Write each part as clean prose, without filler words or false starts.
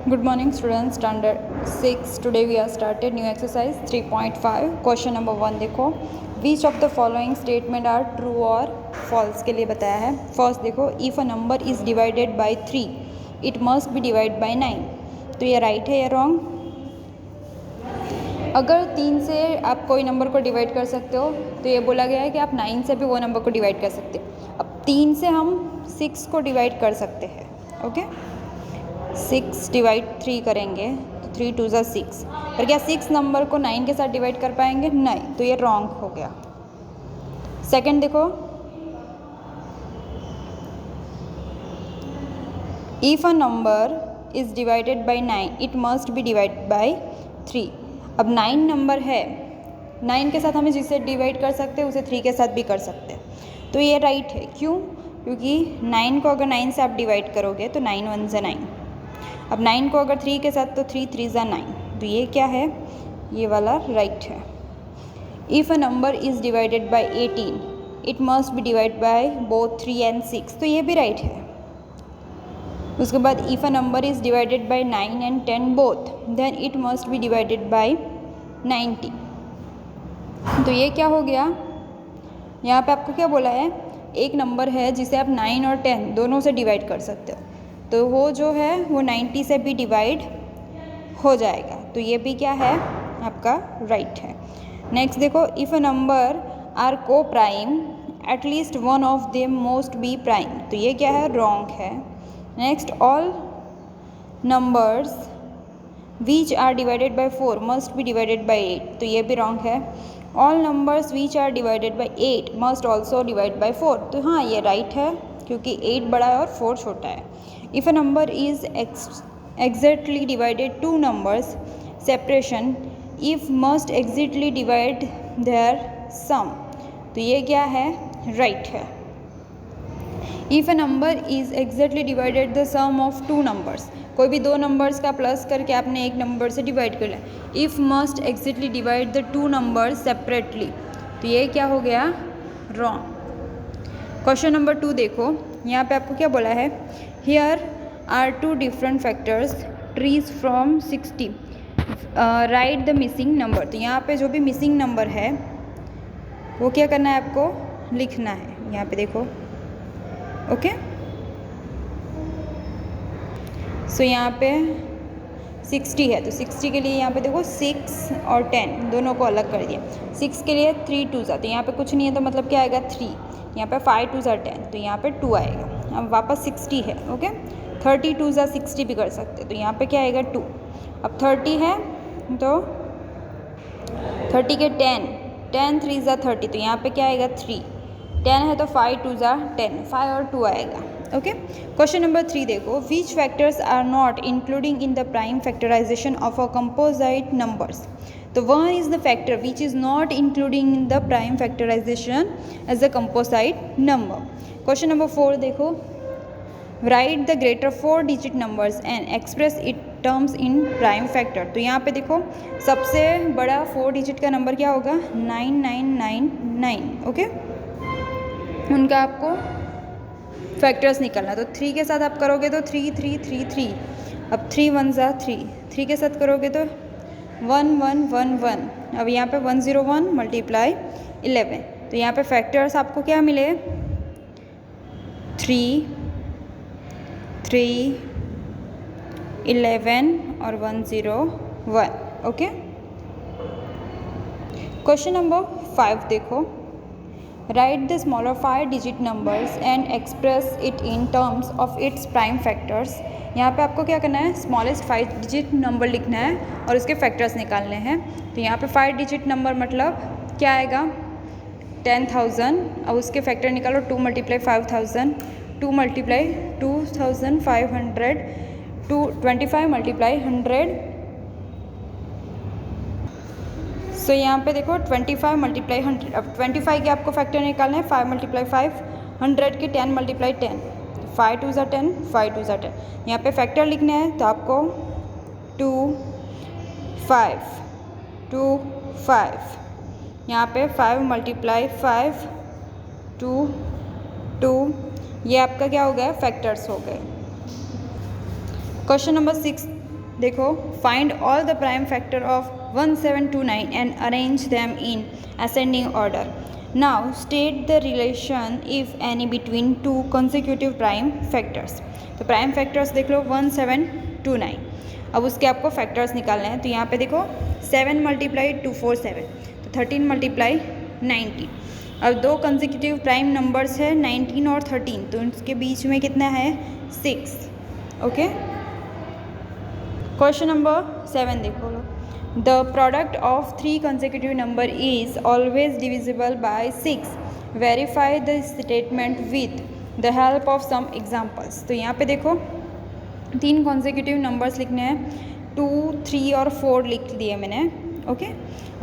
Good morning students, standard 6. Today we are started new exercise 3.5. Question number 1 देखो, which of the following statement are true or false के लिए बताया है. First देखो, if a number is divided by 3 it must be divided by 9. तो ये right है या wrong? अगर 3 से आप कोई नंबर को डिवाइड कर सकते हो तो ये बोला गया है कि आप 9 से भी वो नंबर को डिवाइड कर सकते हो. अब 3 से हम 6 को डिवाइड कर सकते हैं. ओके 6 डिवाइड 3 करेंगे तो 3 2 ज़ा 6. पर क्या 6 नंबर को 9 के साथ डिवाइड कर पाएंगे? नहीं, तो ये रॉन्ग हो गया. सेकंड देखो, if a number is divided by 9 it must be divide bye 3. अब 9 नंबर है, 9 के साथ हमें जिसे डिवाइड कर सकते हैं उसे 3 के साथ भी कर सकते हैं. तो ये राइट है. क्यों? क्योंकि 9 को अगर 9 से आप डिवाइड करोगे तो 9 1 ज़ा 9. अब 9 को अगर 3 के साथ तो 3 3 ज़ा 9. तो ये क्या है? ये वाला राइट है. If a number is divided by 18 it must be divide by both 3 and 6. तो ये भी राइट है. उसके बाद if a number is divided by 9 and 10 both then it must be divided by 90. तो ये क्या हो गया? यहाँ पे आपको क्या बोला है? एक नंबर है जिसे आप 9 और 10 दोनों से डिवाइड कर सकते हो, तो वो जो है वो 90 से भी डिवाइड हो जाएगा. तो ये भी क्या है? आपका राइट है. नेक्स्ट देखो, if a number are coprime at least one of them must be prime. तो ये क्या है? रॉन्ग है. Next, all numbers which are divided by 4 must be divided by 8. तो ये भी रॉन्ग है. All numbers which are divided by 8 must also divide by 4. तो हाँ, ये राइट है क्योंकि 8 बड़ा है और 4 छोटा है. If a number is exactly divided two numbers separation if must exactly divide their sum. तो ये क्या है? राइट है. If a number is exactly divided the sum of two numbers, कोई भी दो नंबर्स का प्लस करके आपने एक नंबर से डिवाइड कर लिया. If must exactly divide the two numbers separately. तो ये क्या हो गया? रॉन्ग. क्वेश्चन नंबर 2 देखो, यहाँ पे आपको क्या बोला है? Here are two different factors trees from 60 right the missing number. तो यहाँ पे जो भी मिसिंग नंबर है वो क्या करना है? आपको लिखना है. यहाँ पे देखो. ओके सो यहाँ पे 60 है तो 60 के लिए यहाँ पे देखो 6 और 10 दोनों को अलग कर दिया. 6 के लिए 3 2 ज़ा, तो यहाँ पे कुछ नहीं है तो मतलब क्या आएगा? 3. यहाँ पे 5 2 ज़ा 10, तो यहाँ पे 2 आएगा. अब वापस 60 है. ओके 30 2 ज़ा 60 भी कर सकते, तो यहाँ पे क्या आएगा? 2. अब 30 है तो 30 के 10 3 ज़ा 30, तो यहाँ पे क्या आएगा? 3. 10 है तो 5 2 ज़ा 10, 5 और 2 आएगा. ओके क्वेश्चन नंबर 3 देखो, which factors are not including in the prime factorization of a composite numbers. तो one is the factor which is not including in the prime factorization as a composite number. Question number 4 देखो, write the greater 4 digit numbers and express it terms in prime factor. तो यहाँ पे देखो सबसे बड़ा 4 digit का number क्या होगा? 9999. ओके उनका आपको फैक्टर्स निकालना. तो 3 के साथ आप करोगे तो 3 3 3 3. अब 3 1 ज़ा 3. 3 के साथ करोगे तो 1 1 1 1. अब यहाँ पे 101 मल्टीप्लाई 11. तो यहाँ पे फैक्टर्स आपको क्या मिले? 3 3 11 और 101. ओके क्वेश्चन नंबर 5 देखो, write the smaller 5 digit numbers and express it in terms of its prime factors. यहाँ पे आपको क्या करना है? स्मॉलेस्ट 5 डिजिट नंबर लिखना है और उसके फैक्टर्स निकालने हैं. तो यहाँ पे 5 डिजिट नंबर मतलब क्या आएगा? 10,000. अब उसके फैक्टर निकालो. 2 मल्टीप्लाई 5,000, 2 मल्टीप्लाई 2,500, 25 मल्टीप्लाई 100. सो यहाँ पे देखो 25 मल्टीप्लाई 100. अब 25 के आपको फैक्टर निकालना है. 5 मल्टीप्लाई 5, 100 के 10 मल्टीप्लाई 10, 5 2 ज़ा 10, 5 2 ज़ा 10. यहाँ पे फैक्टर लिखने हैं तो आपको 2 5 2 5. यहाँ पे 5 मल्टीप्लाई 5 2 2. ये आपका क्या हो गया? फैक्टर्स हो गए. क्वेश्चन नंबर 6 देखो, find all the prime factor of 1729 and arrange them in ascending order. Now state the relation if any between two consecutive prime factors. तो प्राइम फैक्टर्स देख लो 1729। अब उसके आपको फैक्टर्स निकालने हैं। तो यहाँ पे देखो 7 मल्टीप्लाई 247, तो 13 मल्टीप्लाई 19। अब दो कंसेक्यूटिव प्राइम नंबर्स है 19 और 13, तो उसके बीच में कितना है 6। ओके, क्वेश्चन नंबर 7 देखो लो। The product of 3 consecutive number is always divisible by 6। Verify the statement with the help of some examples. तो यहाँ पे देखो 3 कॉन्सेक्यूटिव नंबर्स लिखने हैं, 2, 3 और 4 लिख दिए मैंने। ओके,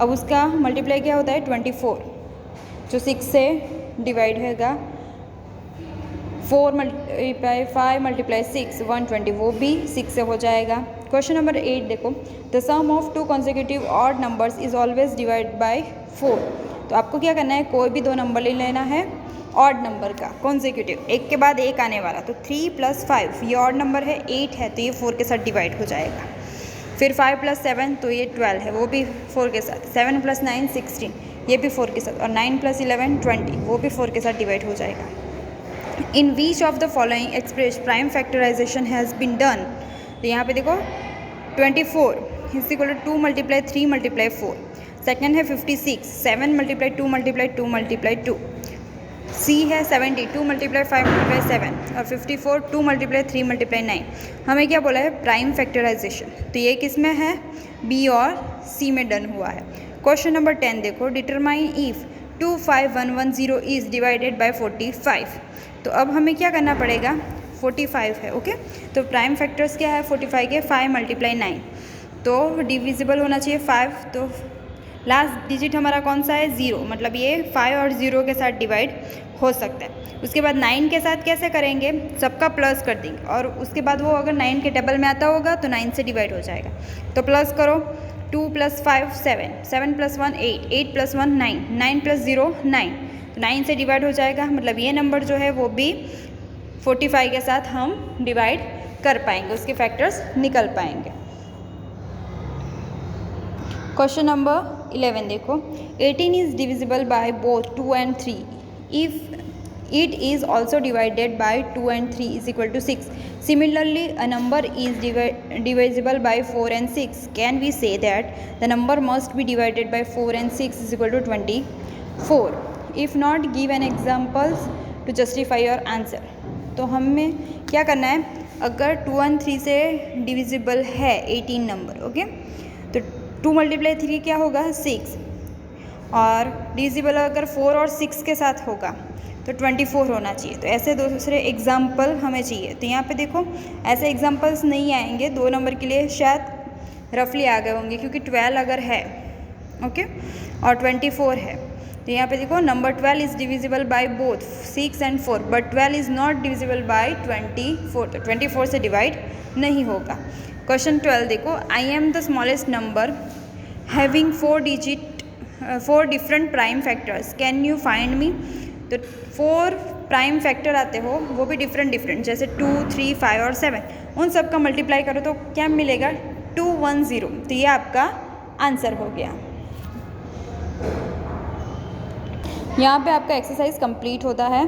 अब उसका मल्टीप्लाई क्या होता है 24, जो 6 से डिवाइड होगा। 4 मल्टीप्लाई 5 मल्टीप्लाई 6 120, वो भी 6 से हो जाएगा। क्वेश्चन नंबर 8 देखो, the sum of 2 consecutive odd numbers is always divide by 4। तो आपको क्या करना है, कोई भी 2 नंबर ले लेना है ऑड नंबर का कॉन्सेक्यूटिव, एक के बाद एक आने वाला। तो 3 + 5 ये ऑड नंबर है, 8 है तो ये 4 के साथ डिवाइड हो जाएगा। फिर 5 + 7 तो ये 12 है, वो भी 4 के साथ। 7 + 9 16, ये भी 4 के साथ। और 9 + 11 20, वो भी 4 के साथ डिवाइड हो जाएगा। In which of the following express prime factorization has been done. तो यहाँ पे देखो 24 is equal to 2 multiply 3 multiply 4। Second है 56, 7 मल्टीप्लाई 2 मल्टीप्लाई 2 मल्टीप्लाई 2। सी है 70, 2 मल्टीप्लाई 5 मल्टीप्लाई 7। और 54 2 मल्टीप्लाई 3 मल्टीप्लाई 9। हमें क्या बोला है, प्राइम फैक्टराइजेशन। तो ये किस में है, बी और सी में डन हुआ है। क्वेश्चन नंबर 10 देखो, determine if 25110 is divided by 45। तो अब हमें क्या करना पड़ेगा, 45 है। ओके, तो प्राइम फैक्टर्स क्या है 45 के, 5 मल्टीप्लाई 9, तो डिविजिबल होना चाहिए 5। तो लास्ट डिजिट हमारा कौन सा है, 0, मतलब ये 5 और 0 के साथ डिवाइड हो सकता है। उसके बाद 9 के साथ कैसे करेंगे, सबका प्लस कर देंगे, और उसके बाद वो अगर 9 के टेबल में आता होगा तो 9 से डिवाइड हो जाएगा। तो प्लस करो, 2 + 5 7, 7 + 1 8, 8 + 1 9, 9 + 0 9, तो 9 से डिवाइड हो जाएगा। मतलब ये नंबर जो है वो भी 45 के साथ हम डिवाइड कर पाएंगे, उसके फैक्टर्स निकल पाएंगे। क्वेश्चन नंबर 11 देखो, 18 is divisible by both 2 and 3 if it is also divided by 2 and 3 is equal to 6. Similarly, a number is divisible by 4 and 6. Can we say that the number must be divided by 4 and 6 is equal to 24? If not, give an examples to justify your answer. तो हमें क्या करना है, अगर 2 and 3 से divisible है 18 number, okay, तो 2 multiply 3 क्या होगा 6, और डिविजिबल अगर 4 और 6 के साथ होगा तो 24 होना चाहिए। तो ऐसे दूसरे एग्जाम्पल हमें चाहिए। तो यहाँ पे देखो ऐसे एग्जाम्पल्स नहीं आएंगे, 2 नंबर के लिए शायद रफली आ गए होंगे, क्योंकि 12 अगर है, ओके, और 24 है। तो यहाँ पे देखो number 12 is divisible by both 6 and 4, but 12 is not divisible by 24, तो 24 से डिवाइड नहीं होगा। क्वेश्चन 12 देखो, I am the smallest number having 4 different prime factors, can you find me. तो 4 प्राइम फैक्टर आते हो, वो भी डिफरेंट, जैसे 2 3 5 और 7, उन सब का मल्टीप्लाई करो तो क्या मिलेगा 210। तो ये आपका आंसर हो गया। यहाँ पे आपका एक्सरसाइज कंप्लीट होता है।